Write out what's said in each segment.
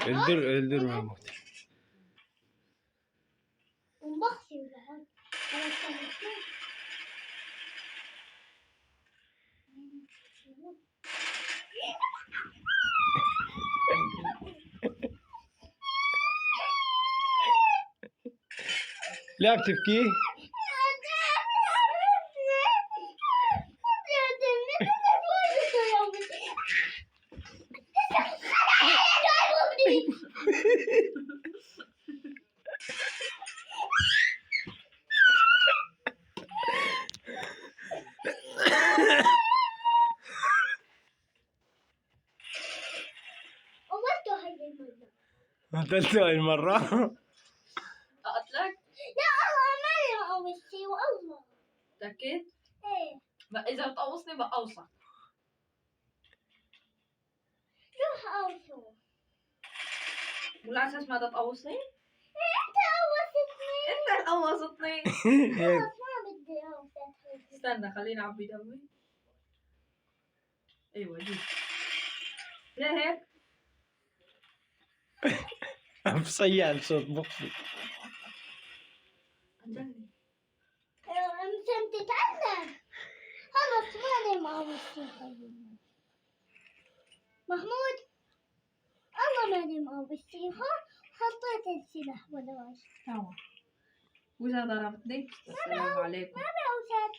الدر محمود. لا بتبكي؟ قتلته هاي المرة. أقتلك؟ يا الله ما أول شيء والله. متأكد؟ إيه. إذا بتقوصني بقوصك. روح أوصل. ولا أساس ما تقوصني؟ أنت قوصتني. أنت قوصتني. خلاص ما بدي أوصل. استنى خليني أعبي دمي. أيوة جيب. ليه هيك؟ بصيع صوت بقفي. أنت تتعلم. خلاص ماني ما أول شيء. محمود الله ماني ما أول شيء. حطيت السلاح ولا تمام. وإذا ضربتني السلام عليكم. ما بأوصل.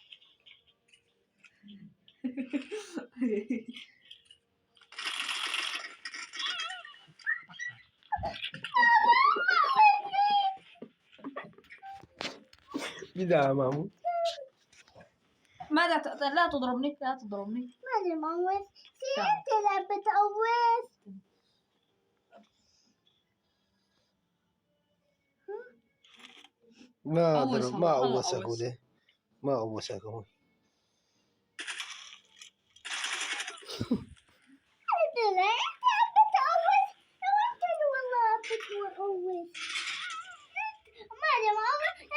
كده يا محمود. ماذا لا تضربني لا تضربني. ماني مأوز. سيرت لعبة أوز. ما أوسك وده. ما أوسك هو. أنت لعبة أوز. أنت والله لعبة أوز. ماني مأوز. أنت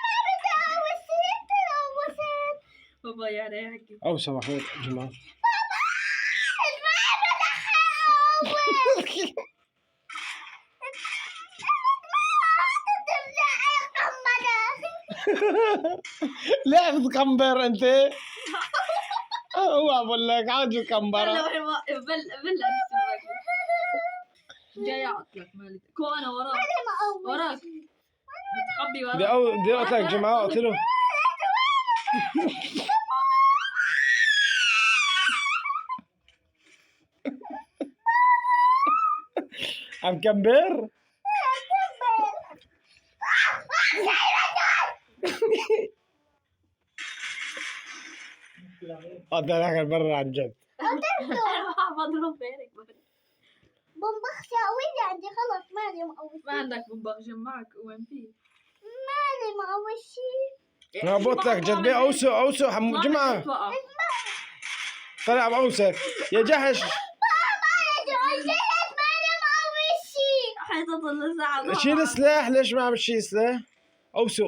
لعبة أوز. أنت أوزت. بابا يعني هيك. أوسى محمود جماعة. لعبة قنبر أنت. هو أقول لك عاد قنبرة. بلا جاي أعطلك مالي. كو أنا وراك. وراك. متخبي وراك. بدي أقتلك جماعة قتله. عم كمبر. قتلك المرة عن جد. بضرب بينك. بنبخ ساوي عندي خلاص ماني مأوز. ما عندك بنبخ معك وين في؟ ماني مأوز شيء. أنا بقول لك جد أوسو حمو جماعة. طلع بأوسك يا جحش. حيطل ساعة. شيل السلاح. ليش ما عم تشيل سلاح؟ أوسو.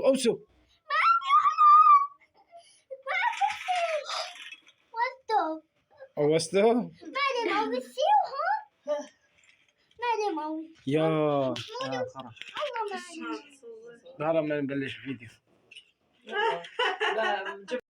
أوسته؟ ماني مأوز شيء وها. ماني مأوز. يا الله ماني. هذا ما نبلش فيديو. لا